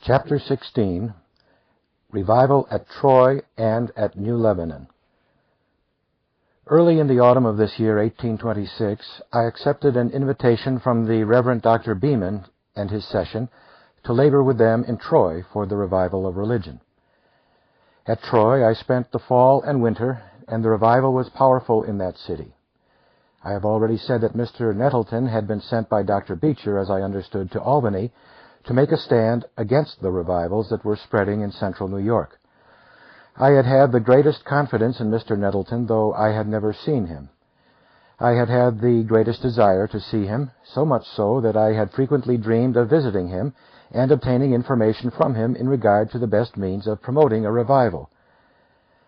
Chapter 16, Revival at Troy and at New Lebanon. Early in the autumn of this year, 1826, I accepted an invitation from the Reverend Dr. Beeman and his session to labor with them in Troy for the revival of religion. At Troy, I spent the fall and winter, and the revival was powerful in that city. I have already said that Mr. Nettleton had been sent by Dr. Beecher, as I understood, to Albany to make a stand against the revivals that were spreading in central New York. I had had the greatest confidence in Mr. Nettleton, though I had never seen him. I had had the greatest desire to see him, so much so that I had frequently dreamed of visiting him and obtaining information from him in regard to the best means of promoting a revival.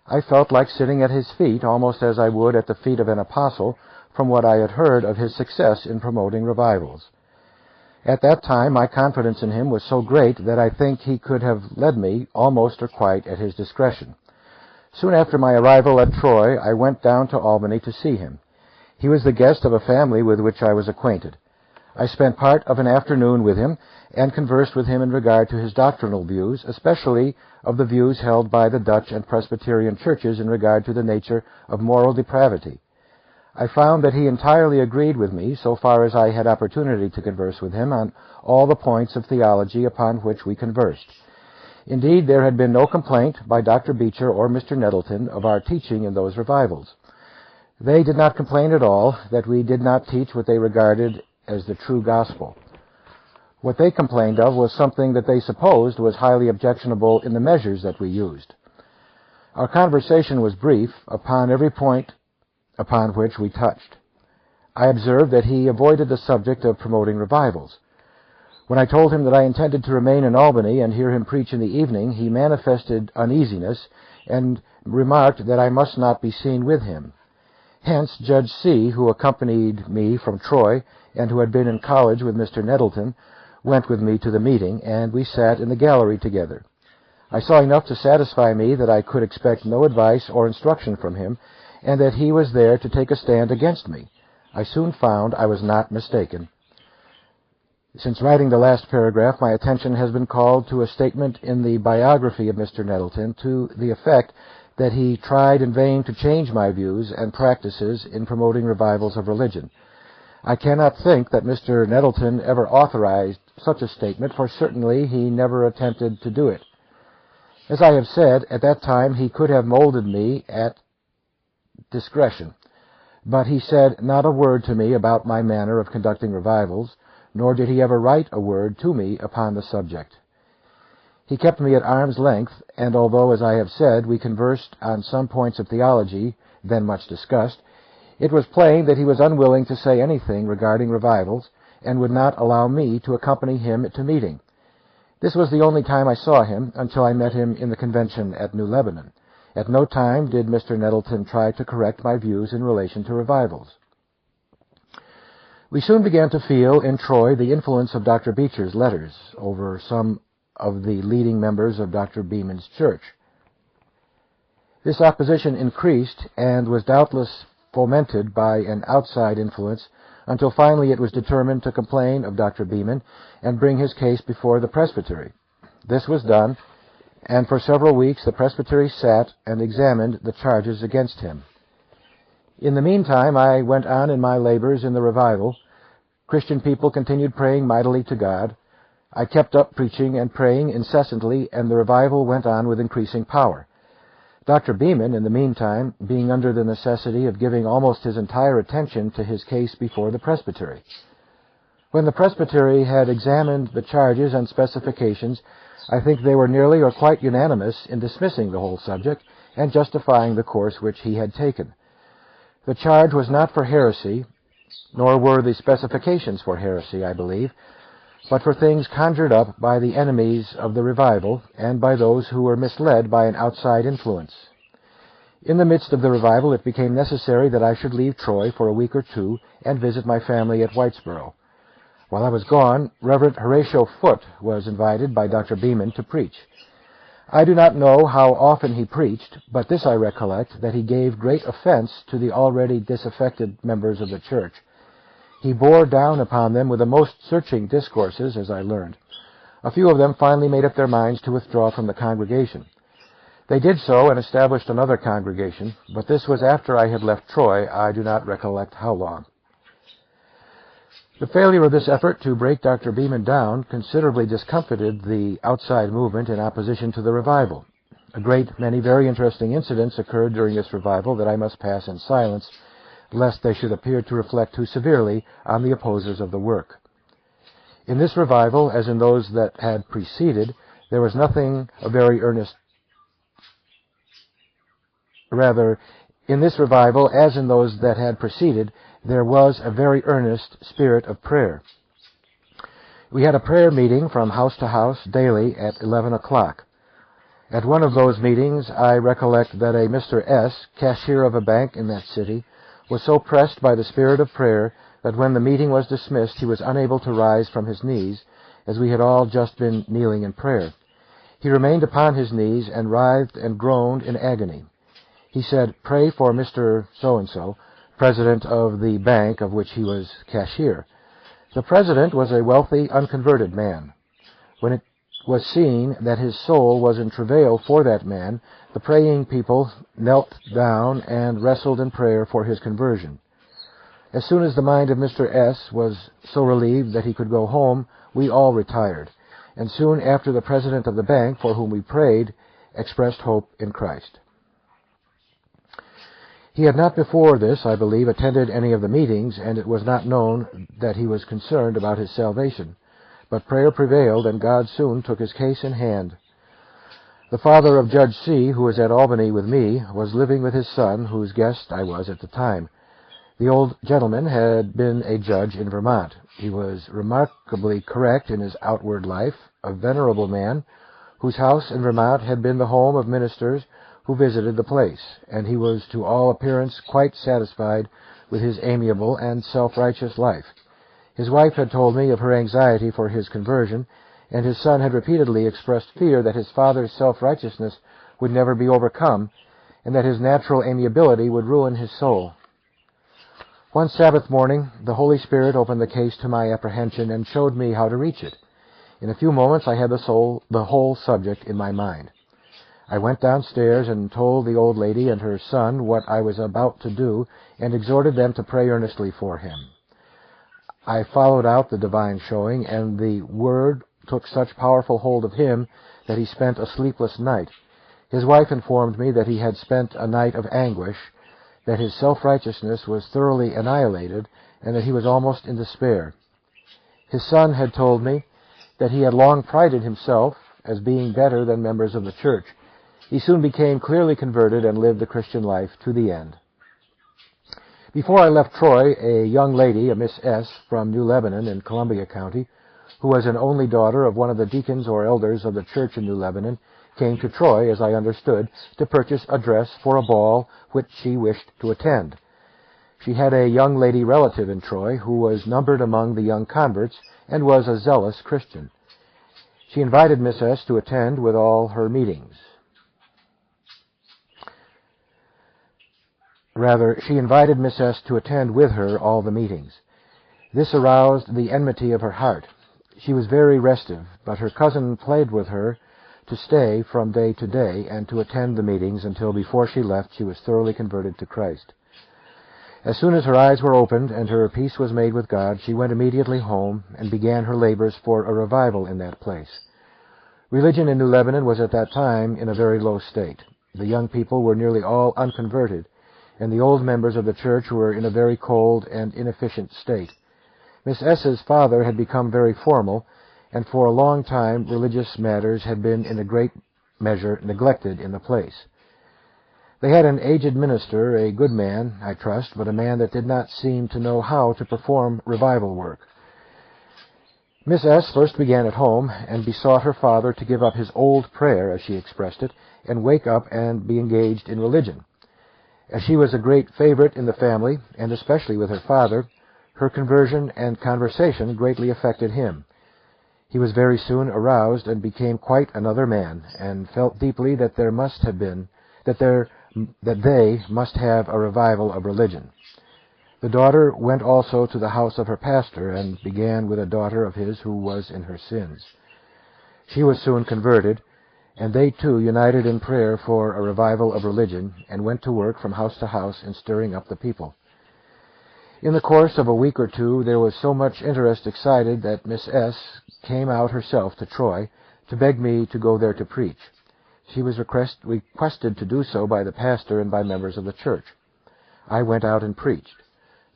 I felt like sitting at his feet almost as I would at the feet of an apostle from what I had heard of his success in promoting revivals. At that time, my confidence in him was so great that I think he could have led me almost or quite at his discretion. Soon after my arrival at Troy, I went down to Albany to see him. He was the guest of a family with which I was acquainted. I spent part of an afternoon with him and conversed with him in regard to his doctrinal views, especially of the views held by the Dutch and Presbyterian churches in regard to the nature of moral depravity. I found that he entirely agreed with me, so far as I had opportunity to converse with him, on all the points of theology upon which we conversed. Indeed, there had been no complaint by Dr. Beecher or Mr. Nettleton of our teaching in those revivals. They did not complain at all that we did not teach what they regarded as the true gospel. What they complained of was something that they supposed was highly objectionable in the measures that we used. Our conversation was brief upon every point upon which we touched. I observed that he avoided the subject of promoting revivals. When I told him that I intended to remain in Albany and hear him preach in the evening, he manifested uneasiness and remarked that I must not be seen with him. Hence, Judge C., who accompanied me from Troy and who had been in college with Mr. Nettleton, went with me to the meeting, and we sat in the gallery together. I saw enough to satisfy me that I could expect no advice or instruction from him, and that he was there to take a stand against me. I soon found I was not mistaken. Since writing the last paragraph, my attention has been called to a statement in the biography of Mr. Nettleton to the effect that he tried in vain to change my views and practices in promoting revivals of religion. I cannot think that Mr. Nettleton ever authorized such a statement, for certainly he never attempted to do it. As I have said, at that time he could have molded me at discretion, but he said not a word to me about my manner of conducting revivals, nor did he ever write a word to me upon the subject. He kept me at arm's length, and although, as I have said, we conversed on some points of theology then much discussed, it was plain that he was unwilling to say anything regarding revivals, and would not allow me to accompany him to meeting. This was the only time I saw him until I met him in the convention at New Lebanon. At no time did Mr. Nettleton try to correct my views in relation to revivals. We soon began to feel in Troy the influence of Dr. Beecher's letters over some of the leading members of Dr. Beeman's church. This opposition increased and was doubtless fomented by an outside influence until finally it was determined to complain of Dr. Beeman and bring his case before the presbytery. This was done, and for several weeks the presbytery sat and examined the charges against him. In the meantime, I went on in my labors in the revival. Christian people continued praying mightily to God. I kept up preaching and praying incessantly, and the revival went on with increasing power. Dr. Beeman, in the meantime, being under the necessity of giving almost his entire attention to his case before the presbytery. When the presbytery had examined the charges and specifications, I think they were nearly or quite unanimous in dismissing the whole subject and justifying the course which he had taken. The charge was not for heresy, nor were the specifications for heresy, I believe, but for things conjured up by the enemies of the revival and by those who were misled by an outside influence. In the midst of the revival, it became necessary that I should leave Troy for a week or two and visit my family at Whitesboro. While I was gone, Reverend Horatio Foote was invited by Dr. Beeman to preach. I do not know how often he preached, but this I recollect, that he gave great offense to the already disaffected members of the church. He bore down upon them with the most searching discourses, as I learned. A few of them finally made up their minds to withdraw from the congregation. They did so and established another congregation, but this was after I had left Troy. I do not recollect how long. The failure of this effort to break Dr. Beeman down considerably discomfited the outside movement in opposition to the revival. A great many very interesting incidents occurred during this revival that I must pass in silence, lest they should appear to reflect too severely on the opposers of the work. In this revival, as in those that had preceded, there was nothing a very earnest in this revival, as in those that had preceded, there was a very earnest spirit of prayer. We had a prayer meeting from house to house daily at 11 o'clock. At one of those meetings, I recollect that a Mr. S., cashier of a bank in that city, was so pressed by the spirit of prayer that when the meeting was dismissed, he was unable to rise from his knees, as we had all just been kneeling in prayer. He remained upon his knees and writhed and groaned in agony. He said, "Pray for Mr. So-and-so, president of the bank of which he was cashier." The president was a wealthy, unconverted man. When it was seen that his soul was in travail for that man, the praying people knelt down and wrestled in prayer for his conversion. As soon as the mind of Mr. S. was so relieved that he could go home, we all retired, and soon after the president of the bank, for whom we prayed, expressed hope in Christ. He had not before this, I believe, attended any of the meetings, and it was not known that he was concerned about his salvation. But prayer prevailed, and God soon took his case in hand. The father of Judge C., who was at Albany with me, was living with his son, whose guest I was at the time. The old gentleman had been a judge in Vermont. He was remarkably correct in his outward life, a venerable man, whose house in Vermont had been the home of ministers who visited the place, and he was to all appearance quite satisfied with his amiable and self-righteous life. His wife had told me of her anxiety for his conversion, and his son had repeatedly expressed fear that his father's self-righteousness would never be overcome, and that his natural amiability would ruin his soul. One Sabbath morning, the Holy Spirit opened the case to my apprehension and showed me how to reach it. In a few moments I had the whole subject in my mind. I went downstairs and told the old lady and her son what I was about to do, and exhorted them to pray earnestly for him. I followed out the divine showing, and the word took such powerful hold of him that he spent a sleepless night. His wife informed me that he had spent a night of anguish, that his self-righteousness was thoroughly annihilated, and that he was almost in despair. His son had told me that he had long prided himself as being better than members of the church. He soon became clearly converted and lived the Christian life to the end. Before I left Troy, a young lady, a Miss S., from New Lebanon in Columbia County, who was an only daughter of one of the deacons or elders of the church in New Lebanon, came to Troy, as I understood, to purchase a dress for a ball which she wished to attend. She had a young lady relative in Troy who was numbered among the young converts and was a zealous Christian. She invited Miss S. to attend with all her meetings. She invited Miss S. to attend with her all the meetings. This aroused the enmity of her heart. She was very restive, but her cousin pleaded with her to stay from day to day and to attend the meetings until before she left she was thoroughly converted to Christ. As soon as her eyes were opened and her peace was made with God, she went immediately home and began her labors for a revival in that place. Religion in New Lebanon was at that time in a very low state. The young people were nearly all unconverted, and the old members of the church were in a very cold and inefficient state. Miss S.'s father had become very formal, and for a long time religious matters had been in a great measure neglected in the place. They had an aged minister, a good man, I trust, but a man that did not seem to know how to perform revival work. Miss S. first began at home and besought her father to give up his old prayer, as she expressed it, and wake up and be engaged in religion. As she was a great favorite in the family, and especially with her father, her conversion and conversation greatly affected him. He was very soon aroused and became quite another man, and felt deeply that they must have a revival of religion. The daughter went also to the house of her pastor, and began with a daughter of his who was in her sins. She was soon converted, and they too united in prayer for a revival of religion and went to work from house to house in stirring up the people. In the course of a week or two, there was so much interest excited that Miss S. came out herself to Troy to beg me to go there to preach. She was requested to do so by the pastor and by members of the church. I went out and preached.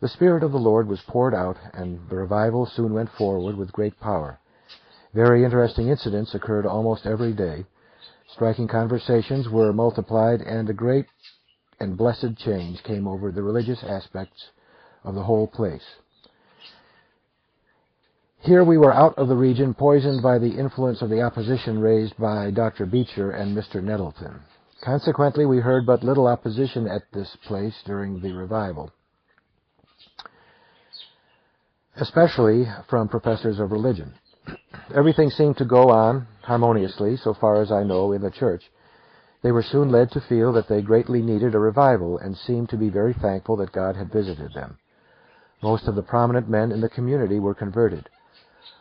The Spirit of the Lord was poured out, and the revival soon went forward with great power. Very interesting incidents occurred almost every day. Striking conversations were multiplied, and a great and blessed change came over the religious aspects of the whole place. Here we were out of the region, poisoned by the influence of the opposition raised by Dr. Beecher and Mr. Nettleton. Consequently, we heard but little opposition at this place during the revival, especially from professors of religion. Everything seemed to go on harmoniously, so far as I know, in the church. They were soon led to feel that they greatly needed a revival and seemed to be very thankful that God had visited them. Most of the prominent men in the community were converted.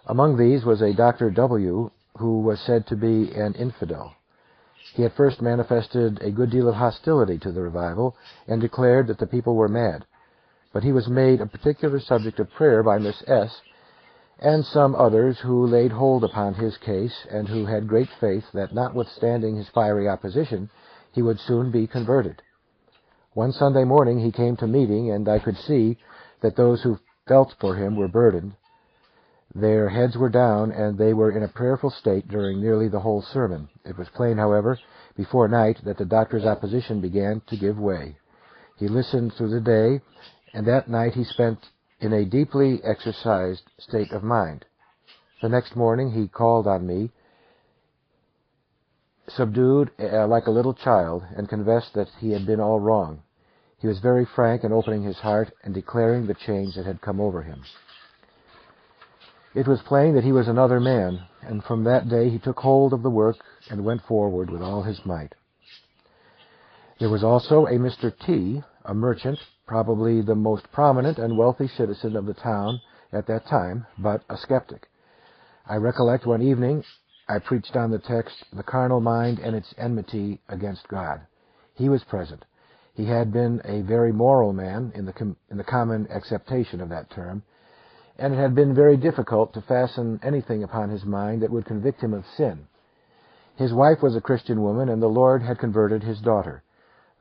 Among these was a Dr. W., who was said to be an infidel. He at first manifested a good deal of hostility to the revival and declared that the people were mad. But he was made a particular subject of prayer by Miss S. and some others who laid hold upon his case and who had great faith that, notwithstanding his fiery opposition, he would soon be converted. One Sunday morning he came to meeting, and I could see that those who felt for him were burdened. Their heads were down, and they were in a prayerful state during nearly the whole sermon. It was plain, however, before night that the doctor's opposition began to give way. He listened through the day, and that night he spent in a deeply exercised state of mind. The next morning he called on me, subdued like a little child, and confessed that he had been all wrong. He was very frank in opening his heart and declaring the change that had come over him. It was plain that he was another man, and from that day he took hold of the work and went forward with all his might. There was also a Mr. T., a merchant, probably the most prominent and wealthy citizen of the town at that time, but a skeptic. I recollect one evening I preached on the text, "The carnal mind and its enmity against God." He was present. He had been a very moral man in the common acceptation of that term, and it had been very difficult to fasten anything upon his mind that would convict him of sin. His wife was a Christian woman, and the Lord had converted his daughter.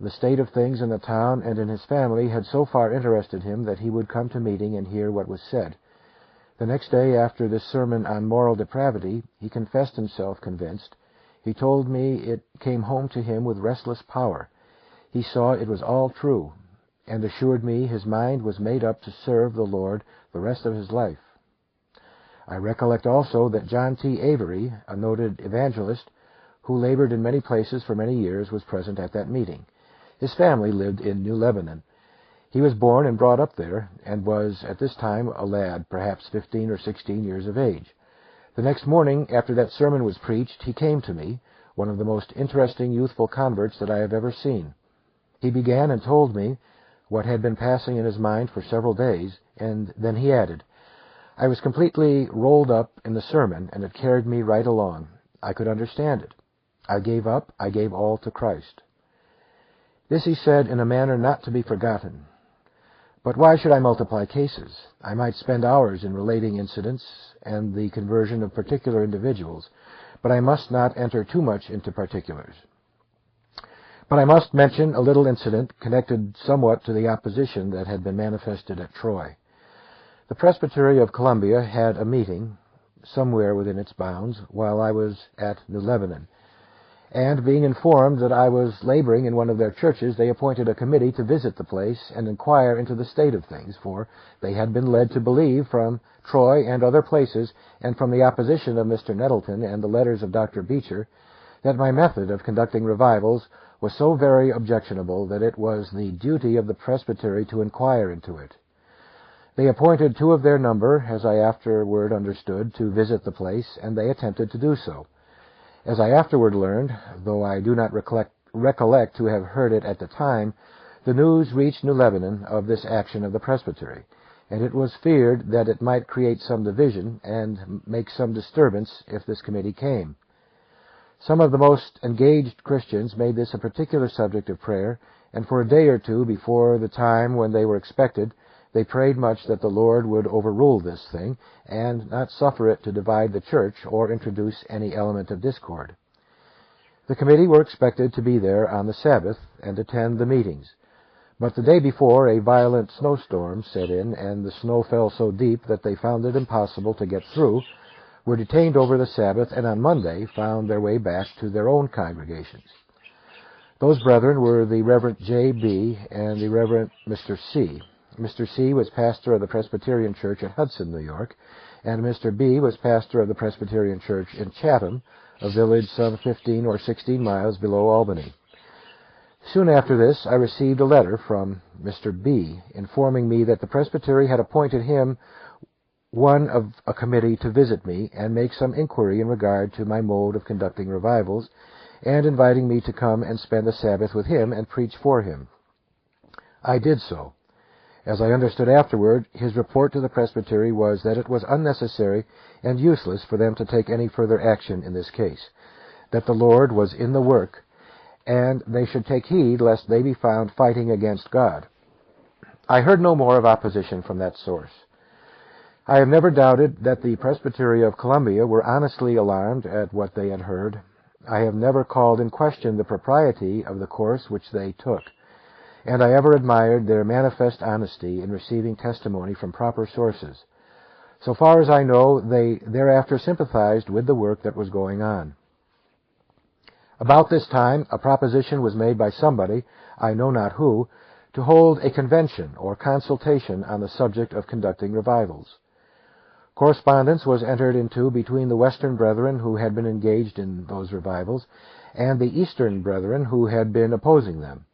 The state of things in the town and in his family had so far interested him that he would come to meeting and hear what was said. The next day, after this sermon on moral depravity, he confessed himself convinced. He told me it came home to him with restless power. He saw it was all true, and assured me his mind was made up to serve the Lord the rest of his life. I recollect also that John T. Avery, a noted evangelist, who labored in many places for many years, was present at that meeting. His family lived in New Lebanon. He was born and brought up there, and was at this time a lad, perhaps 15 or 16 years of age. The next morning, after that sermon was preached, he came to me, one of the most interesting youthful converts that I have ever seen. He began and told me what had been passing in his mind for several days, and then he added, "I was completely rolled up in the sermon, and it carried me right along. I could understand it. I gave up. I gave all to Christ." This he said in a manner not to be forgotten. But why should I multiply cases? I might spend hours in relating incidents and the conversion of particular individuals, but I must not enter too much into particulars. But I must mention a little incident connected somewhat to the opposition that had been manifested at Troy. The Presbytery of Columbia had a meeting, somewhere within its bounds, while I was at New Lebanon. And being informed that I was laboring in one of their churches, they appointed a committee to visit the place and inquire into the state of things, for they had been led to believe from Troy and other places, and from the opposition of Mr. Nettleton and the letters of Dr. Beecher, that my method of conducting revivals was so very objectionable that it was the duty of the presbytery to inquire into it. They appointed 2 of their number, as I afterward understood, to visit the place, and they attempted to do so. As I afterward learned, though I do not recollect to have heard it at the time, the news reached New Lebanon of this action of the presbytery, and it was feared that it might create some division and make some disturbance if this committee came. Some of the most engaged Christians made this a particular subject of prayer, and for a day or two before the time when they were expected, they prayed much that the Lord would overrule this thing and not suffer it to divide the church or introduce any element of discord. The committee were expected to be there on the Sabbath and attend the meetings. But the day before, a violent snowstorm set in, and the snow fell so deep that they found it impossible to get through, were detained over the Sabbath, and on Monday found their way back to their own congregations. Those brethren were the Reverend J.B. and the Reverend Mr. C. Mr. C. was pastor of the Presbyterian Church at Hudson, New York, and Mr. B. was pastor of the Presbyterian Church in Chatham, a village some 15 or 16 miles below Albany. Soon after this, I received a letter from Mr. B. informing me that the Presbytery had appointed him one of a committee to visit me and make some inquiry in regard to my mode of conducting revivals, and inviting me to come and spend the Sabbath with him and preach for him. I did so. As I understood afterward, his report to the Presbytery was that it was unnecessary and useless for them to take any further action in this case, that the Lord was in the work, and they should take heed lest they be found fighting against God. I heard no more of opposition from that source. I have never doubted that the Presbytery of Columbia were honestly alarmed at what they had heard. I have never called in question the propriety of the course which they took, and I ever admired their manifest honesty in receiving testimony from proper sources. So far as I know, they thereafter sympathized with the work that was going on. About this time, a proposition was made by somebody, I know not who, to hold a convention or consultation on the subject of conducting revivals. Correspondence was entered into between the Western brethren who had been engaged in those revivals and the Eastern brethren who had been opposing them.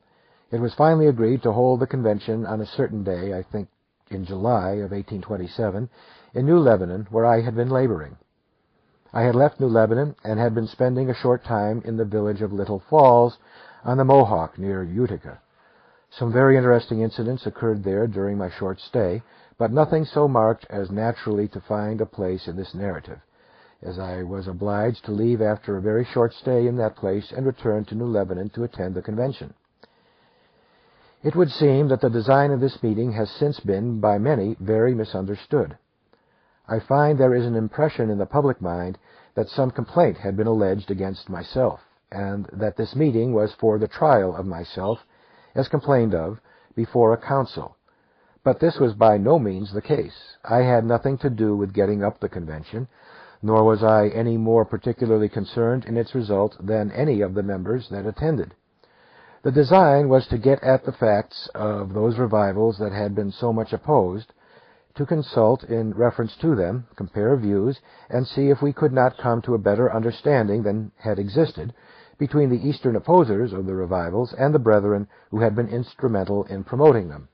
It was finally agreed to hold the convention on a certain day, I think in July of 1827, in New Lebanon, where I had been laboring. I had left New Lebanon and had been spending a short time in the village of Little Falls on the Mohawk near Utica. Some very interesting incidents occurred there during my short stay, but nothing so marked as naturally to find a place in this narrative, as I was obliged to leave after a very short stay in that place and return to New Lebanon to attend the convention. It would seem that the design of this meeting has since been, by many, very misunderstood. I find there is an impression in the public mind that some complaint had been alleged against myself, and that this meeting was for the trial of myself, as complained of, before a council. But this was by no means the case. I had nothing to do with getting up the convention, nor was I any more particularly concerned in its result than any of the members that attended. The design was to get at the facts of those revivals that had been so much opposed, to consult in reference to them, compare views, and see if we could not come to a better understanding than had existed between the Eastern opposers of the revivals and the brethren who had been instrumental in promoting them.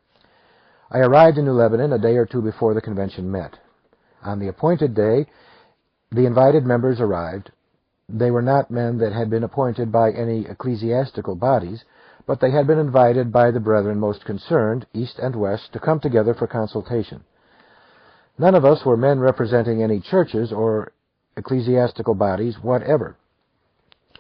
I arrived in New Lebanon a day or two before the convention met. On the appointed day, the invited members arrived. They were not men that had been appointed by any ecclesiastical bodies, but they had been invited by the brethren most concerned, East and West, to come together for consultation. None of us were men representing any churches or ecclesiastical bodies whatever.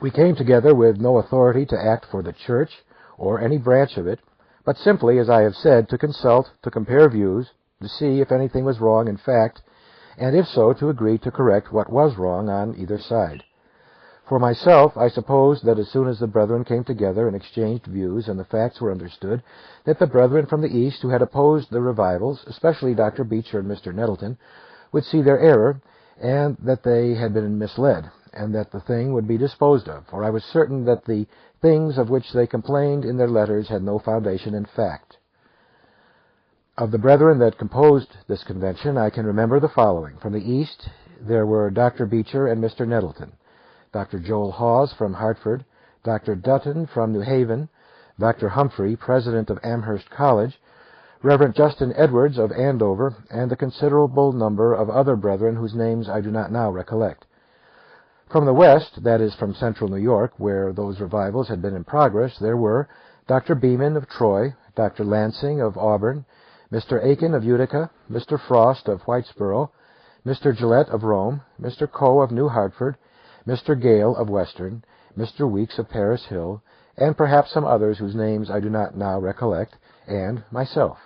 We came together with no authority to act for the church or any branch of it, but simply, as I have said, to consult, to compare views, to see if anything was wrong in fact, and if so, to agree to correct what was wrong on either side. For myself, I supposed that as soon as the brethren came together and exchanged views and the facts were understood, that the brethren from the East who had opposed the revivals, especially Dr. Beecher and Mr. Nettleton, would see their error, and that they had been misled, and that the thing would be disposed of, for I was certain that the things of which they complained in their letters had no foundation in fact. Of the brethren that composed this convention, I can remember the following. From the East, there were Dr. Beecher and Mr. Nettleton, Dr. Joel Hawes from Hartford, Dr. Dutton from New Haven, Dr. Humphrey, president of Amherst College, Reverend Justin Edwards of Andover, and a considerable number of other brethren whose names I do not now recollect. From the West, that is from central New York, where those revivals had been in progress, there were Dr. Beeman of Troy, Dr. Lansing of Auburn, Mr. Aiken of Utica, Mr. Frost of Whitesboro, Mr. Gillette of Rome, Mr. Coe of New Hartford, Mr. Gale of Western, Mr. Weeks of Paris Hill, and perhaps some others whose names I do not now recollect, and myself.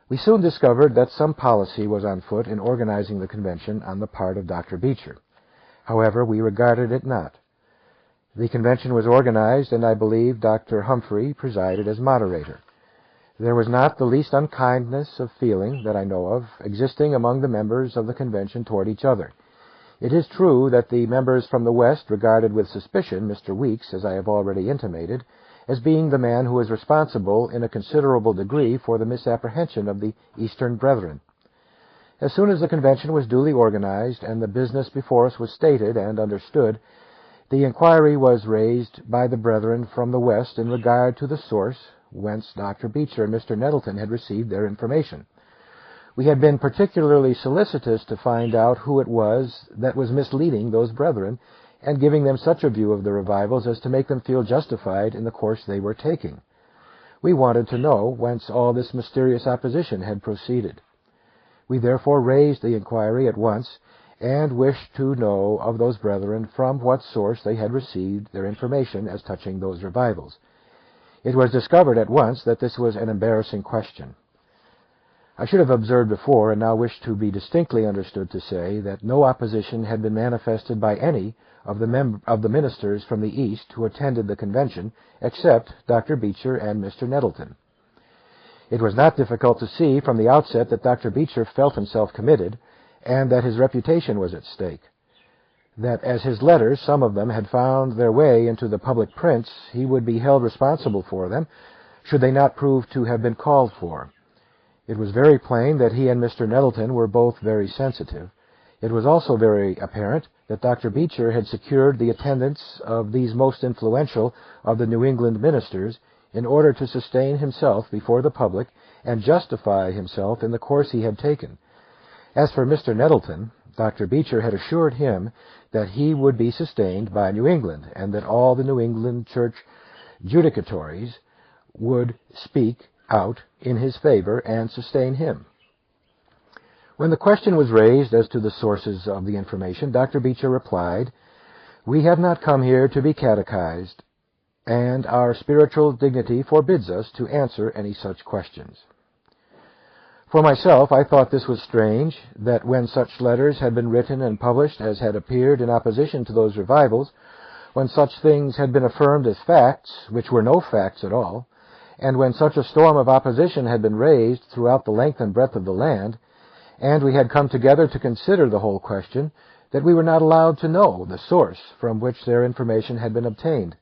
We soon discovered that some policy was on foot in organizing the convention on the part of Dr. Beecher. However, we regarded it not. The convention was organized, and I believe Dr. Humphrey presided as moderator. There was not the least unkindness of feeling, that I know of, existing among the members of the convention toward each other. It is true that the members from the West regarded with suspicion Mr. Weeks, as I have already intimated, as being the man who was responsible in a considerable degree for the misapprehension of the Eastern Brethren. As soon as the convention was duly organized and the business before us was stated and understood, the inquiry was raised by the brethren from the West in regard to the source whence Dr. Beecher and Mr. Nettleton had received their information. We had been particularly solicitous to find out who it was that was misleading those brethren and giving them such a view of the revivals as to make them feel justified in the course they were taking. We wanted to know whence all this mysterious opposition had proceeded. We therefore raised the inquiry at once, and wished to know of those brethren from what source they had received their information as touching those revivals. It was discovered at once that this was an embarrassing question. I should have observed before, and now wish to be distinctly understood to say, that no opposition had been manifested by any of the ministers from the East who attended the convention, except Dr. Beecher and Mr. Nettleton. It was not difficult to see from the outset that Dr. Beecher felt himself committed, and that his reputation was at stake. That as his letters, some of them, had found their way into the public prints, he would be held responsible for them, should they not prove to have been called for. It was very plain that he and Mr. Nettleton were both very sensitive. It was also very apparent that Dr. Beecher had secured the attendance of these most influential of the New England ministers in order to sustain himself before the public and justify himself in the course he had taken. As for Mr. Nettleton, Dr. Beecher had assured him that he would be sustained by New England, and that all the New England church judicatories would speak out in his favor and sustain him. When the question was raised as to the sources of the information, Dr. Beecher replied, "We have not come here to be catechized, and our spiritual dignity forbids us to answer any such questions." For myself, I thought this was strange, that when such letters had been written and published as had appeared in opposition to those revivals, when such things had been affirmed as facts, which were no facts at all, and when such a storm of opposition had been raised throughout the length and breadth of the land, and we had come together to consider the whole question, that we were not allowed to know the source from which their information had been obtained.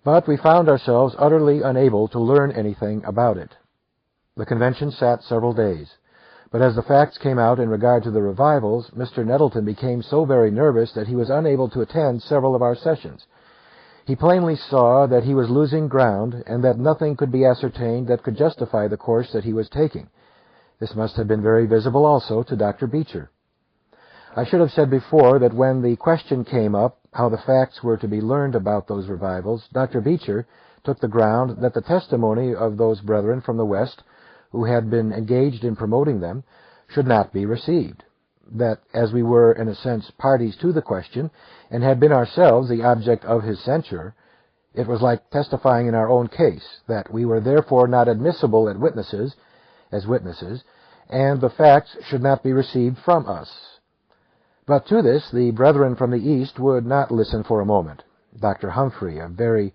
But we found ourselves utterly unable to learn anything about it. The convention sat several days, but as the facts came out in regard to the revivals, Mr. Nettleton became so very nervous that he was unable to attend several of our sessions. He plainly saw that he was losing ground, and that nothing could be ascertained that could justify the course that he was taking. This must have been very visible also to Dr. Beecher. I should have said before that when the question came up how the facts were to be learned about those revivals, Dr. Beecher took the ground that the testimony of those brethren from the West who had been engaged in promoting them should not be received. That as we were, in a sense, parties to the question, and had been ourselves the object of his censure, it was like testifying in our own case, that we were therefore not admissible as witnesses, and the facts should not be received from us. But to this the brethren from the East would not listen for a moment. Dr. Humphrey very,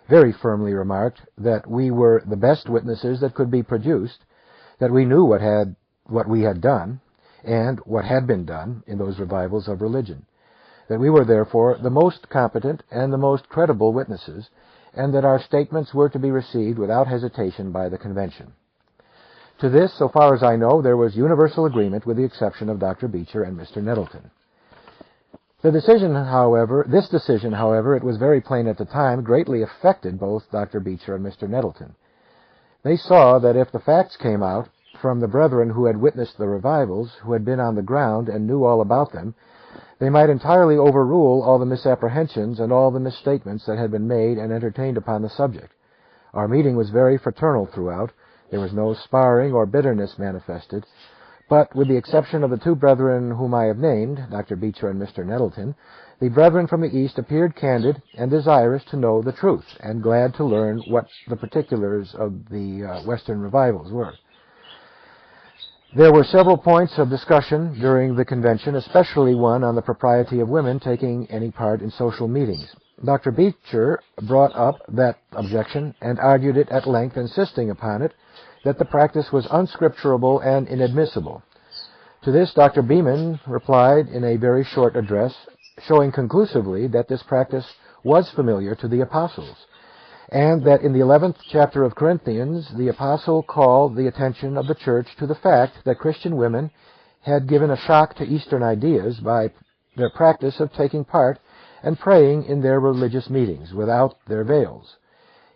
very firmly remarked that we were the best witnesses that could be produced, that we knew what we had done, and what had been done in those revivals of religion, that we were therefore the most competent and the most credible witnesses, and that our statements were to be received without hesitation by the convention. To this, so far as I know, there was universal agreement with the exception of Dr. Beecher and Mr. Nettleton. This decision, however, it was very plain at the time, greatly affected both Dr. Beecher and Mr. Nettleton. They saw that if the facts came out from the brethren who had witnessed the revivals, who had been on the ground and knew all about them, they might entirely overrule all the misapprehensions and all the misstatements that had been made and entertained upon the subject. Our meeting was very fraternal throughout. There was no sparring or bitterness manifested, But with the exception of the two brethren whom I have named, Dr. Beecher and Mr. Nettleton, the brethren from the East appeared candid and desirous to know the truth, and glad to learn what the particulars of the Western revivals were. There were several points of discussion during the convention, especially one on the propriety of women taking any part in social meetings. Dr. Beecher brought up that objection and argued it at length, insisting upon it that the practice was unscripturable and inadmissible. To this, Dr. Beeman replied in a very short address, showing conclusively that this practice was familiar to the apostles, and that in the 11th chapter of Corinthians, the apostle called the attention of the church to the fact that Christian women had given a shock to Eastern ideas by their practice of taking part and praying in their religious meetings without their veils.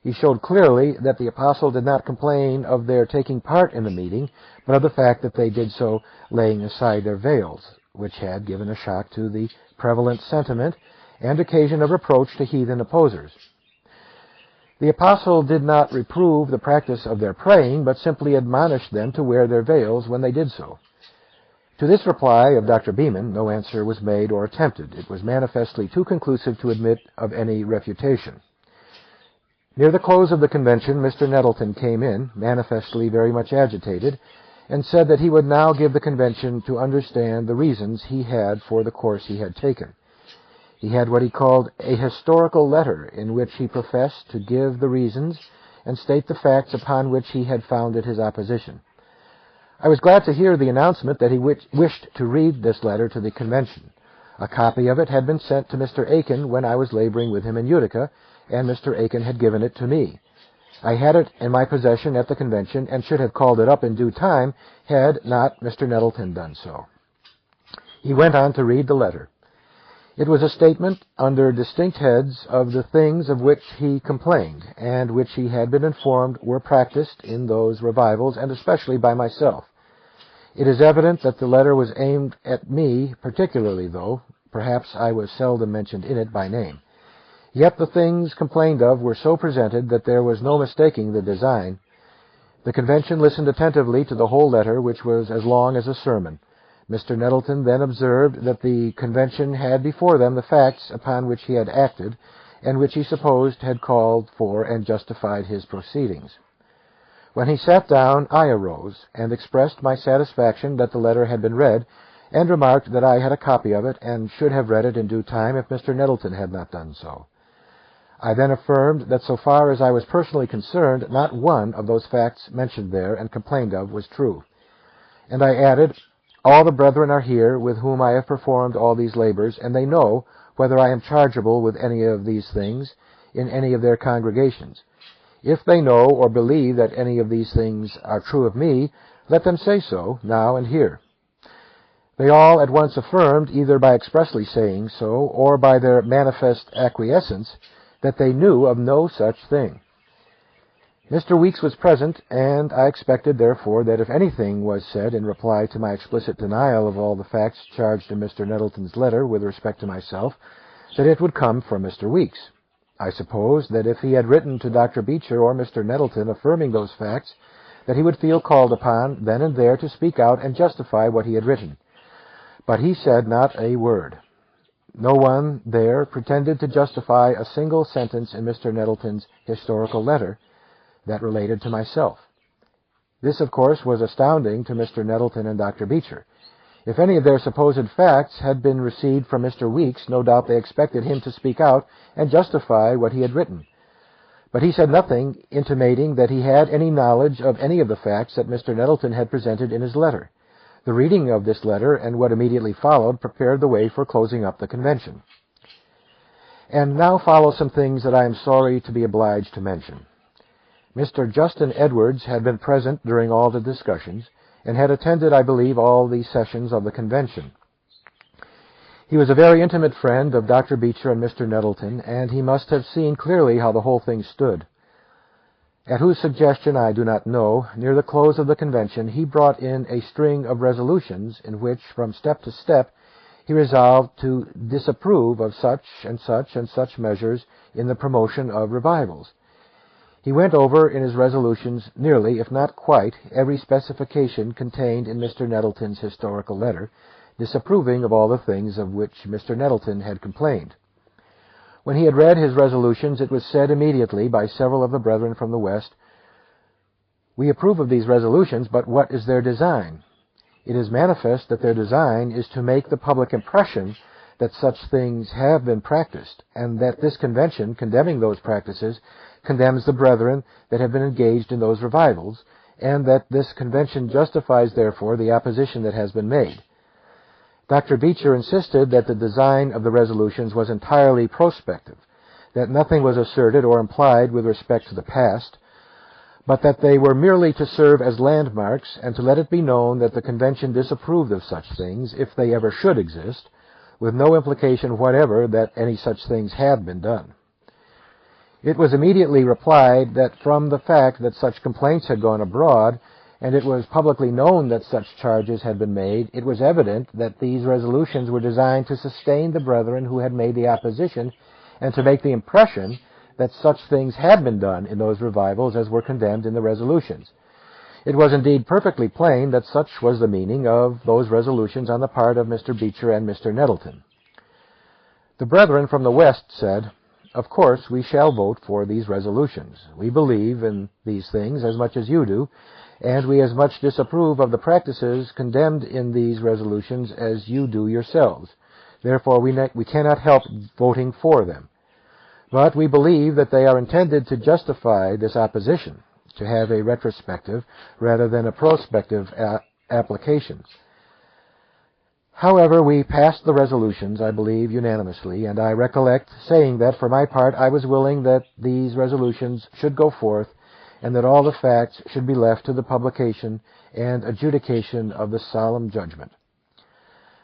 He showed clearly that the apostle did not complain of their taking part in the meeting, but of the fact that they did so laying aside their veils, which had given a shock to the prevalent sentiment and occasion of reproach to heathen opposers. The apostle did not reprove the practice of their praying, but simply admonished them to wear their veils when they did so. To this reply of Dr. Beeman, no answer was made or attempted. It was manifestly too conclusive to admit of any refutation. Near the close of the convention, Mr. Nettleton came in, manifestly very much agitated, and said that he would now give the convention to understand the reasons he had for the course he had taken. He had what he called a historical letter in which he professed to give the reasons and state the facts upon which he had founded his opposition. I was glad to hear the announcement that he wished to read this letter to the convention. A copy of it had been sent to Mr. Aiken when I was laboring with him in Utica, and Mr. Aiken had given it to me. I had it in my possession at the convention and should have called it up in due time had not Mr. Nettleton done so. He went on to read the letter. It was a statement under distinct heads of the things of which he complained, and which he had been informed were practiced in those revivals, and especially by myself. It is evident that the letter was aimed at me particularly, though perhaps I was seldom mentioned in it by name. Yet the things complained of were so presented that there was no mistaking the design. The convention listened attentively to the whole letter, which was as long as a sermon. Mr. Nettleton then observed that the convention had before them the facts upon which he had acted, and which he supposed had called for and justified his proceedings. When he sat down, I arose, and expressed my satisfaction that the letter had been read, and remarked that I had a copy of it, and should have read it in due time if Mr. Nettleton had not done so. I then affirmed that so far as I was personally concerned, not one of those facts mentioned there and complained of was true. And I added, all the brethren are here with whom I have performed all these labors, and they know whether I am chargeable with any of these things in any of their congregations. If they know or believe that any of these things are true of me, let them say so, now and here. They all at once affirmed, either by expressly saying so, or by their manifest acquiescence, that they knew of no such thing. Mr. Weeks was present, and I expected, therefore, that if anything was said in reply to my explicit denial of all the facts charged in Mr. Nettleton's letter with respect to myself, that it would come from Mr. Weeks. I supposed that if he had written to Dr. Beecher or Mr. Nettleton affirming those facts, that he would feel called upon then and there to speak out and justify what he had written. But he said not a word. No one there pretended to justify a single sentence in Mr. Nettleton's historical letter that related to myself. This, of course, was astounding to Mr. Nettleton and Dr. Beecher. If any of their supposed facts had been received from Mr. Weeks, no doubt they expected him to speak out and justify what he had written. But he said nothing intimating that he had any knowledge of any of the facts that Mr. Nettleton had presented in his letter. The reading of this letter and what immediately followed prepared the way for closing up the convention. And now follow some things that I am sorry to be obliged to mention. Mr. Justin Edwards had been present during all the discussions, and had attended, I believe, all the sessions of the convention. He was a very intimate friend of Dr. Beecher and Mr. Nettleton, and he must have seen clearly how the whole thing stood. At whose suggestion I do not know, near the close of the convention he brought in a string of resolutions in which, from step to step, he resolved to disapprove of such and such and such measures in the promotion of revivals. He went over in his resolutions nearly, if not quite, every specification contained in Mr. Nettleton's historical letter, disapproving of all the things of which Mr. Nettleton had complained. When he had read his resolutions, it was said immediately by several of the brethren from the West, "We approve of these resolutions, but what is their design? It is manifest that their design is to make the public impression that such things have been practiced, and that this convention, condemning those practices, condemns the brethren that have been engaged in those revivals, and that this convention justifies, therefore, the opposition that has been made." Dr. Beecher insisted that the design of the resolutions was entirely prospective, that nothing was asserted or implied with respect to the past, but that they were merely to serve as landmarks and to let it be known that the convention disapproved of such things, if they ever should exist, with no implication whatever that any such things had been done. It was immediately replied that from the fact that such complaints had gone abroad, and it was publicly known that such charges had been made, it was evident that these resolutions were designed to sustain the brethren who had made the opposition, and to make the impression that such things had been done in those revivals as were condemned in the resolutions. It was indeed perfectly plain that such was the meaning of those resolutions on the part of Mr. Beecher and Mr. Nettleton. The brethren from the West said, "Of course we shall vote for these resolutions. We believe in these things as much as you do, and we as much disapprove of the practices condemned in these resolutions as you do yourselves. Therefore we cannot help voting for them. But we believe that they are intended to justify this opposition, to have a retrospective rather than a prospective application." However, we passed the resolutions, I believe, unanimously, and I recollect saying that, for my part, I was willing that these resolutions should go forth, and that all the facts should be left to the publication and adjudication of the solemn judgment.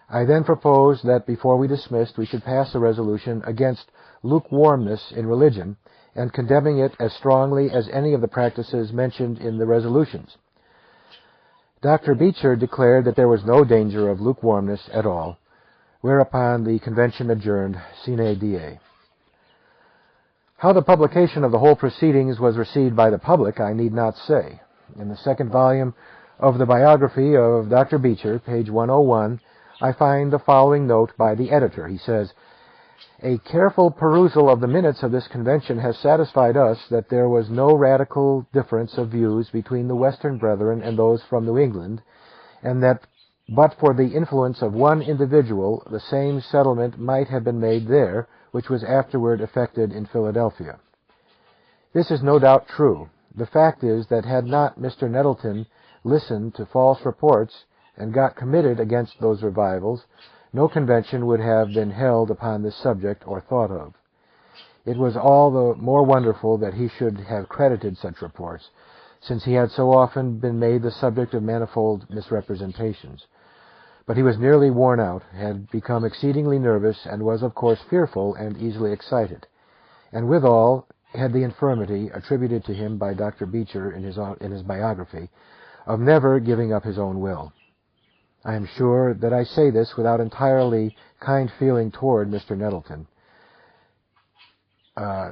I then proposed that before we dismissed, we should pass a resolution against lukewarmness in religion, and condemning it as strongly as any of the practices mentioned in the resolutions. Dr. Beecher declared that there was no danger of lukewarmness at all, whereupon the convention adjourned sine die. How the publication of the whole proceedings was received by the public, I need not say. In the second volume of the biography of Dr. Beecher, page 101, I find the following note by the editor. He says, "A careful perusal of the minutes of this convention has satisfied us that there was no radical difference of views between the Western brethren and those from New England, and that but for the influence of one individual, the same settlement might have been made there, which was afterward effected in Philadelphia. This is no doubt true. The fact is that had not Mr. Nettleton listened to false reports and got committed against those revivals, no convention would have been held upon this subject or thought of. It was all the more wonderful that he should have credited such reports, since he had so often been made the subject of manifold misrepresentations. But he was nearly worn out, had become exceedingly nervous, and was, of course, fearful and easily excited, and withal had the infirmity, attributed to him by Dr. Beecher in his biography, of never giving up his own will. I am sure that I say this without entirely kind feeling toward Mr. Nettleton. I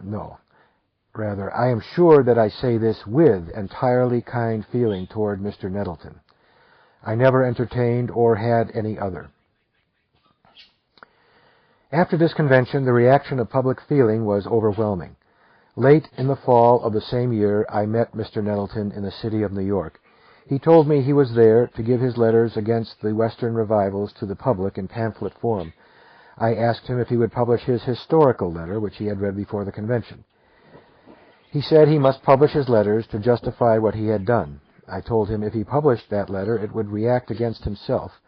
am sure that I say this with entirely kind feeling toward Mr. Nettleton. I never entertained or had any other." After this convention, the reaction of public feeling was overwhelming. Late in the fall of the same year, I met Mr. Nettleton in the city of New York. He told me he was there to give his letters against the Western revivals to the public in pamphlet form. I asked him if he would publish his historical letter, which he had read before the convention. He said he must publish his letters to justify what he had done. I told him if he published that letter, it would react against himself,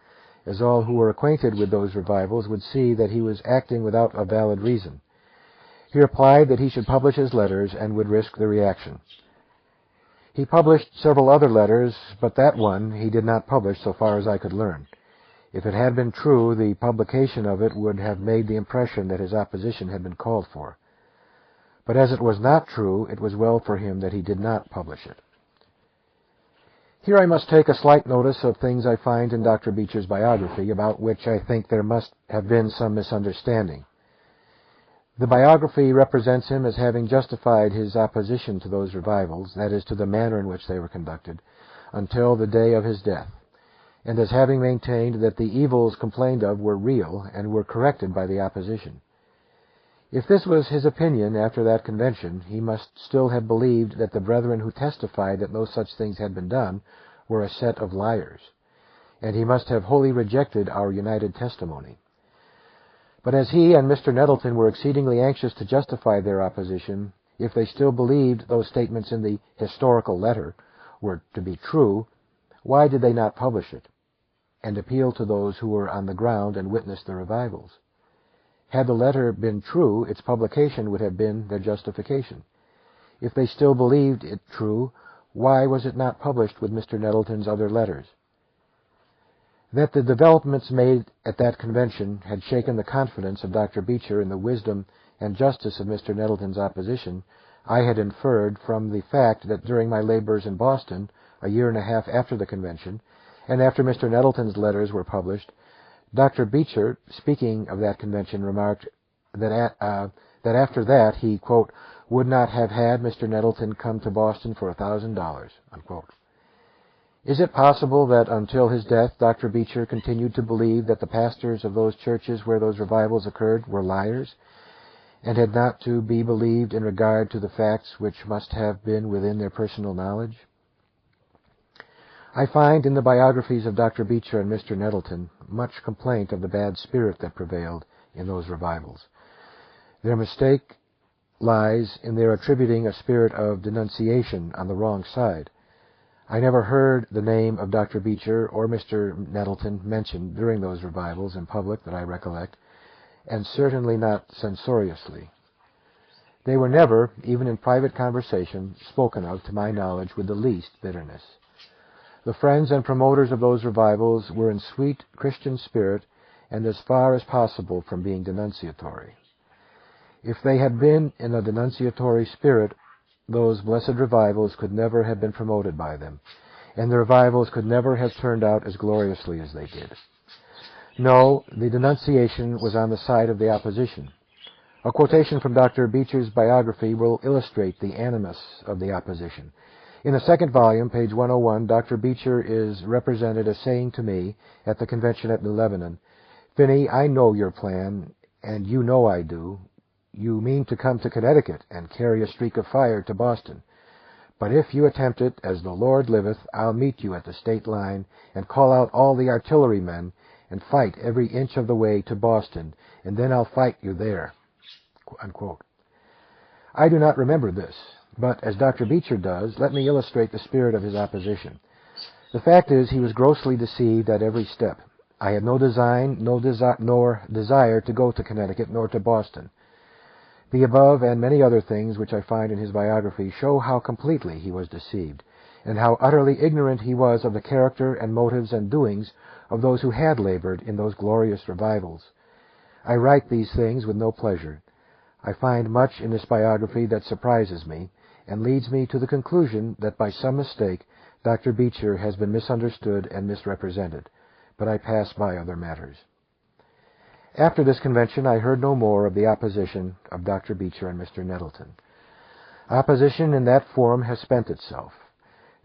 as all who were acquainted with those revivals would see that he was acting without a valid reason. He replied that he should publish his letters and would risk the reaction. He published several other letters, but that one he did not publish so far as I could learn. If it had been true, the publication of it would have made the impression that his opposition had been called for. But as it was not true, it was well for him that he did not publish it. Here I must take a slight notice of things I find in Dr. Beecher's biography, about which I think there must have been some misunderstanding. The biography represents him as having justified his opposition to those revivals, that is, to the manner in which they were conducted, until the day of his death, and as having maintained that the evils complained of were real and were corrected by the opposition. If this was his opinion after that convention, he must still have believed that the brethren who testified that no such things had been done were a set of liars, and he must have wholly rejected our united testimony. But as he and Mr. Nettleton were exceedingly anxious to justify their opposition, if they still believed those statements in the historical letter were to be true, why did they not publish it and appeal to those who were on the ground and witnessed the revivals? Had the letter been true, its publication would have been their justification. If they still believed it true, why was it not published with Mr. Nettleton's other letters? That the developments made at that convention had shaken the confidence of Dr. Beecher in the wisdom and justice of Mr. Nettleton's opposition, I had inferred from the fact that during my labors in Boston, a year and a half after the convention, and after Mr. Nettleton's letters were published, Dr. Beecher, speaking of that convention, remarked that after that he, quote, would not have had Mr. Nettleton come to Boston for $1,000, unquote. Is it possible that until his death, Dr. Beecher continued to believe that the pastors of those churches where those revivals occurred were liars, and had not to be believed in regard to the facts which must have been within their personal knowledge? I find in the biographies of Dr. Beecher and Mr. Nettleton much complaint of the bad spirit that prevailed in those revivals. Their mistake lies in their attributing a spirit of denunciation on the wrong side. I never heard the name of Dr. Beecher or Mr. Nettleton mentioned during those revivals in public that I recollect, and certainly not censoriously. They were never, even in private conversation, spoken of, to my knowledge, with the least bitterness. The friends and promoters of those revivals were in sweet Christian spirit and as far as possible from being denunciatory. If they had been in a denunciatory spirit, those blessed revivals could never have been promoted by them, and the revivals could never have turned out as gloriously as they did. No, the denunciation was on the side of the opposition. A quotation from Dr. Beecher's biography will illustrate the animus of the opposition. In the second volume, page 101, Dr. Beecher is represented as saying to me at the convention at New Lebanon, "Finney, I know your plan, and you know I do. You mean to come to Connecticut and carry a streak of fire to Boston. But if you attempt it, as the Lord liveth, I'll meet you at the state line and call out all the artillerymen and fight every inch of the way to Boston, and then I'll fight you there." Unquote. I do not remember this, but as Dr. Beecher does, let me illustrate the spirit of his opposition. The fact is, he was grossly deceived at every step. I had no design, nor desire to go to Connecticut, nor to Boston. The above and many other things which I find in his biography show how completely he was deceived, and how utterly ignorant he was of the character and motives and doings of those who had labored in those glorious revivals. I write these things with no pleasure. I find much in this biography that surprises me, and leads me to the conclusion that by some mistake Dr. Beecher has been misunderstood and misrepresented, but I pass by other matters. After this convention, I heard no more of the opposition of Dr. Beecher and Mr. Nettleton. Opposition in that form has spent itself.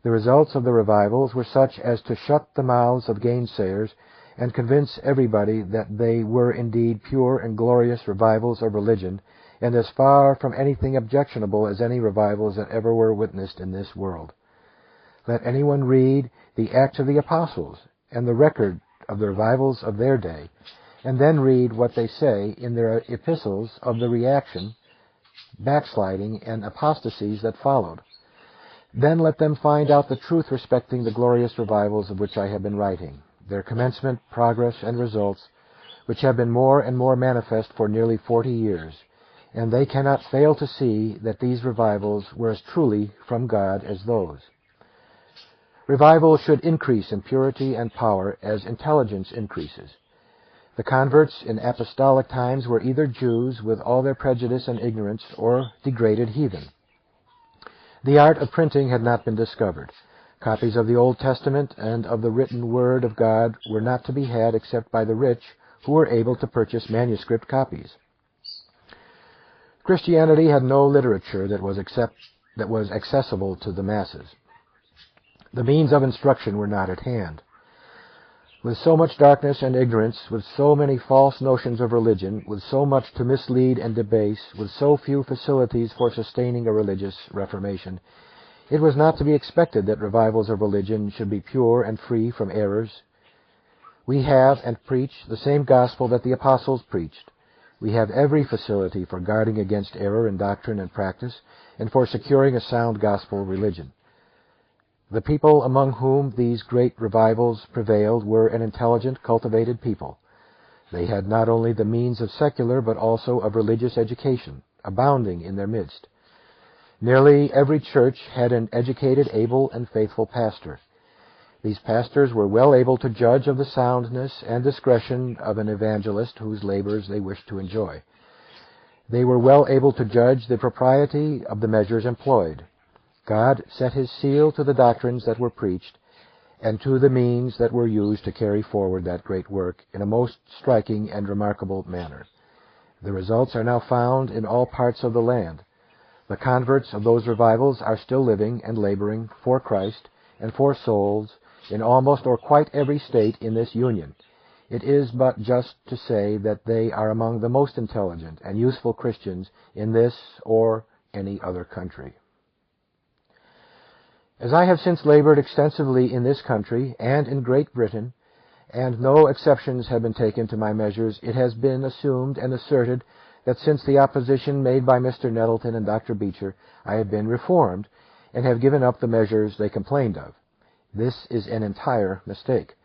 The results of the revivals were such as to shut the mouths of gainsayers and convince everybody that they were indeed pure and glorious revivals of religion, and as far from anything objectionable as any revivals that ever were witnessed in this world. Let anyone read the Acts of the Apostles and the record of the revivals of their day, and then read what they say in their epistles of the reaction, backsliding, and apostasies that followed. Then let them find out the truth respecting the glorious revivals of which I have been writing, their commencement, progress, and results, which have been more and more manifest for nearly 40 years, and they cannot fail to see that these revivals were as truly from God as those. Revival should increase in purity and power as intelligence increases. The converts in apostolic times were either Jews with all their prejudice and ignorance, or degraded heathen. The art of printing had not been discovered. Copies of the Old Testament and of the written Word of God were not to be had except by the rich, who were able to purchase manuscript copies. Christianity had no literature that was accessible to the masses. The means of instruction were not at hand. With so much darkness and ignorance, with so many false notions of religion, with so much to mislead and debase, with so few facilities for sustaining a religious reformation, it was not to be expected that revivals of religion should be pure and free from errors. We have and preach the same gospel that the apostles preached. We have every facility for guarding against error in doctrine and practice, and for securing a sound gospel religion. The people among whom these great revivals prevailed were an intelligent, cultivated people. They had not only the means of secular but also of religious education, abounding in their midst. Nearly every church had an educated, able, and faithful pastor. These pastors were well able to judge of the soundness and discretion of an evangelist whose labors they wished to enjoy. They were well able to judge the propriety of the measures employed. God set his seal to the doctrines that were preached and to the means that were used to carry forward that great work in a most striking and remarkable manner. The results are now found in all parts of the land. The converts of those revivals are still living and laboring for Christ and for souls in almost or quite every state in this Union. It is but just to say that they are among the most intelligent and useful Christians in this or any other country. As I have since labored extensively in this country and in Great Britain, and no exceptions have been taken to my measures, it has been assumed and asserted that since the opposition made by Mr. Nettleton and Dr. Beecher, I have been reformed and have given up the measures they complained of. This is an entire mistake.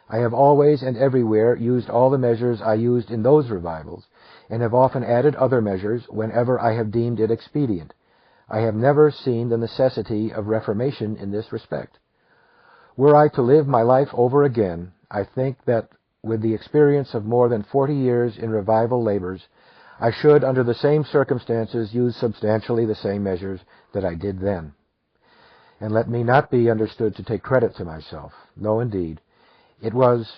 I have always and everywhere used all the measures I used in those revivals, and have often added other measures whenever I have deemed it expedient. I have never seen the necessity of reformation in this respect. Were I to live my life over again, I think that with the experience of more than 40 years in revival labors, I should, under the same circumstances, use substantially the same measures that I did then. And let me not be understood to take credit to myself. No, indeed. It was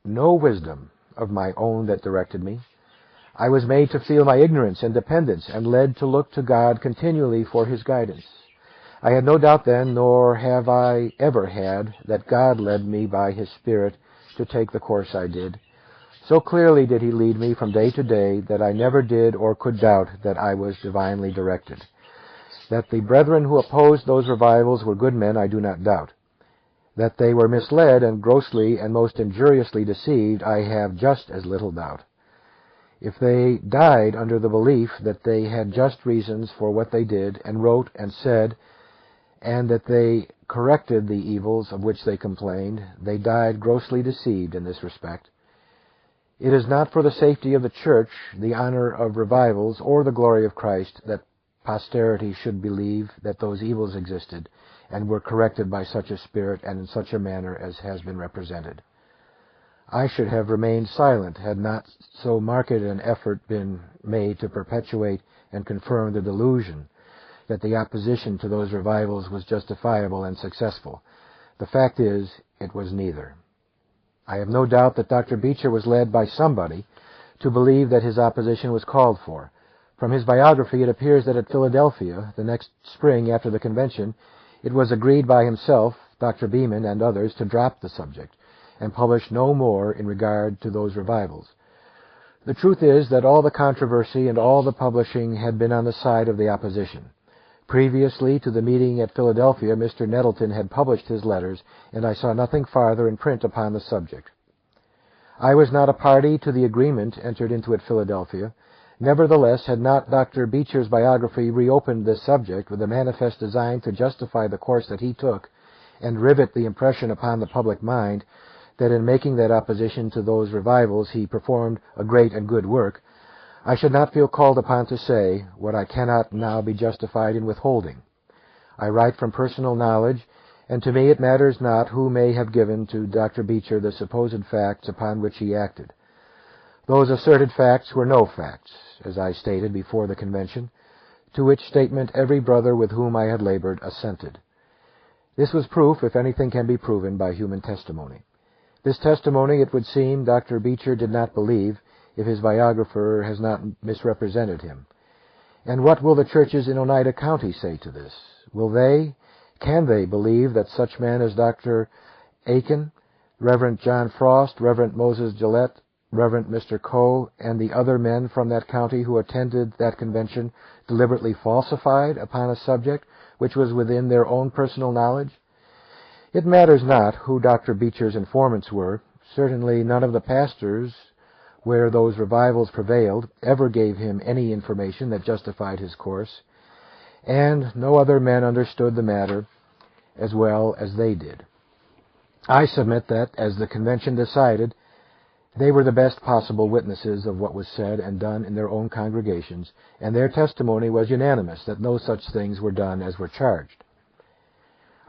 no wisdom of my own that directed me. I was made to feel my ignorance and dependence, and led to look to God continually for his guidance. I had no doubt then, nor have I ever had, that God led me by his Spirit to take the course I did. So clearly did he lead me from day to day that I never did or could doubt that I was divinely directed. That the brethren who opposed those revivals were good men, I do not doubt. That they were misled and grossly and most injuriously deceived, I have just as little doubt. If they died under the belief that they had just reasons for what they did and wrote and said, and that they corrected the evils of which they complained, they died grossly deceived in this respect. It is not for the safety of the church, the honor of revivals, or the glory of Christ that posterity should believe that those evils existed and were corrected by such a spirit and in such a manner as has been represented. I should have remained silent had not so marked an effort been made to perpetuate and confirm the delusion that the opposition to those revivals was justifiable and successful. The fact is, it was neither. I have no doubt that Dr. Beecher was led by somebody to believe that his opposition was called for. From his biography, it appears that at Philadelphia, the next spring after the convention, it was agreed by himself, Dr. Beeman, and others to drop the subject and publish no more in regard to those revivals. The truth is that all the controversy and all the publishing had been on the side of the opposition. Previously to the meeting at Philadelphia, Mr. Nettleton had published his letters, and I saw nothing farther in print upon the subject. I was not a party to the agreement entered into at Philadelphia. Nevertheless, had not Dr. Beecher's biography reopened this subject with a manifest design to justify the course that he took and rivet the impression upon the public mind that in making that opposition to those revivals he performed a great and good work, I should not feel called upon to say what I cannot now be justified in withholding. I write from personal knowledge, and to me it matters not who may have given to Dr. Beecher the supposed facts upon which he acted. Those asserted facts were no facts, as I stated before the convention, to which statement every brother with whom I had labored assented. This was proof, if anything can be proven, by human testimony. This testimony, it would seem, Dr. Beecher did not believe, if his biographer has not misrepresented him. And what will the churches in Oneida County say to this? Can they believe that such men as Dr. Aiken, Reverend John Frost, Reverend Moses Gillette, Reverend Mr. Coe, and the other men from that county who attended that convention deliberately falsified upon a subject which was within their own personal knowledge? It matters not who Dr. Beecher's informants were. Certainly none of the pastors where those revivals prevailed ever gave him any information that justified his course, and no other men understood the matter as well as they did. I submit that, as the convention decided, they were the best possible witnesses of what was said and done in their own congregations, and their testimony was unanimous that no such things were done as were charged.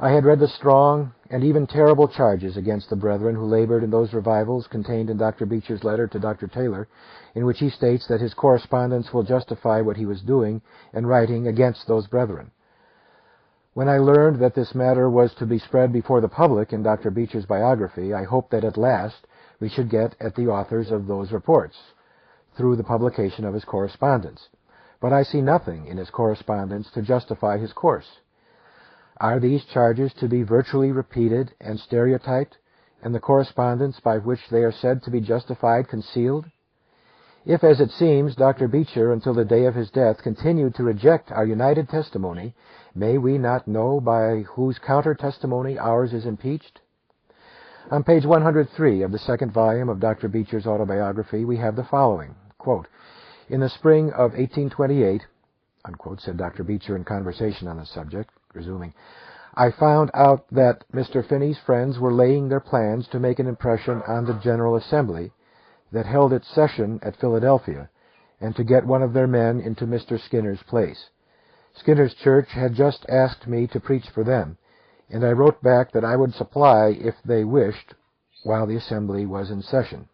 I had read the strong and even terrible charges against the brethren who labored in those revivals contained in Dr. Beecher's letter to Dr. Taylor, in which he states that his correspondence will justify what he was doing and writing against those brethren. When I learned that this matter was to be spread before the public in Dr. Beecher's biography, I hoped that at last we should get at the authors of those reports through the publication of his correspondence. But I see nothing in his correspondence to justify his course. Are these charges to be virtually repeated and stereotyped, and the correspondence by which they are said to be justified concealed? If, as it seems, Dr. Beecher, until the day of his death, continued to reject our united testimony, may we not know by whose counter-testimony ours is impeached? On page 103 of the second volume of Dr. Beecher's autobiography, we have the following, quote, "In the spring of 1828, unquote, said Dr. Beecher in conversation on the subject, resuming, I found out that Mr. Finney's friends were laying their plans to make an impression on the General Assembly that held its session at Philadelphia, and to get one of their men into Mr. Skinner's place. Skinner's church had just asked me to preach for them, and I wrote back that I would supply if they wished while the assembly was in session.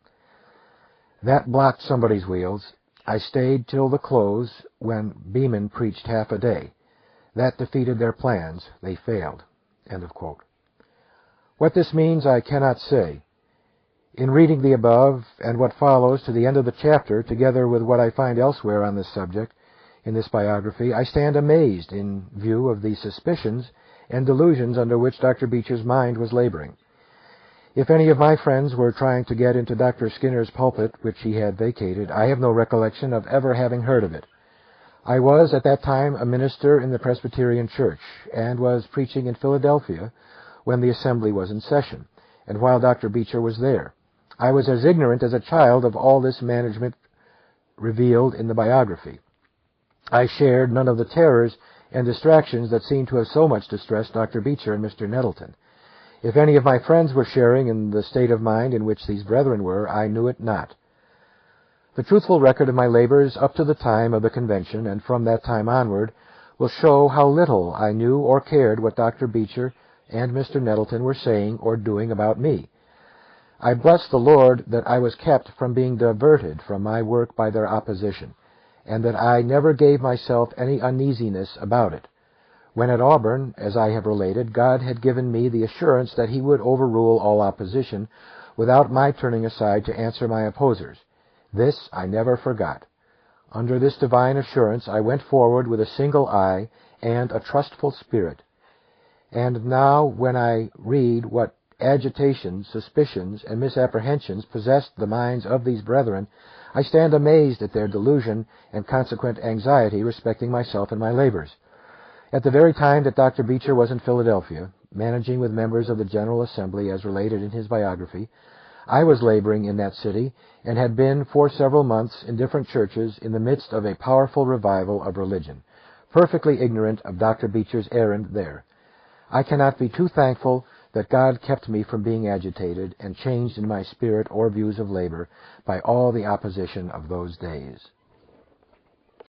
That blocked somebody's wheels. I stayed till the close, when Beeman preached half a day. That defeated their plans. They failed." End of quote. What this means I cannot say. In reading the above and what follows to the end of the chapter, together with what I find elsewhere on this subject in this biography, I stand amazed in view of the suspicions and delusions under which Dr. Beecher's mind was laboring. If any of my friends were trying to get into Dr. Skinner's pulpit, which he had vacated, I have no recollection of ever having heard of it. I was at that time a minister in the Presbyterian Church, and was preaching in Philadelphia when the assembly was in session, and while Dr. Beecher was there. I was as ignorant as a child of all this management revealed in the biography. I shared none of the terrors and distractions that seem to have so much distressed Dr. Beecher and Mr. Nettleton. If any of my friends were sharing in the state of mind in which these brethren were, I knew it not. The truthful record of my labors up to the time of the convention, and from that time onward, will show how little I knew or cared what Dr. Beecher and Mr. Nettleton were saying or doing about me. I bless the Lord that I was kept from being diverted from my work by their opposition, and that I never gave myself any uneasiness about it. When at Auburn, as I have related, God had given me the assurance that he would overrule all opposition without my turning aside to answer my opposers. This I never forgot. Under this divine assurance I went forward with a single eye and a trustful spirit. And now, when I read what agitations, suspicions, and misapprehensions possessed the minds of these brethren, I stand amazed at their delusion and consequent anxiety respecting myself and my labors. At the very time that Dr. Beecher was in Philadelphia, managing with members of the General Assembly as related in his biography, I was laboring in that city, and had been for several months in different churches in the midst of a powerful revival of religion, perfectly ignorant of Dr. Beecher's errand there. I cannot be too thankful that God kept me from being agitated and changed in my spirit or views of labor by all the opposition of those days.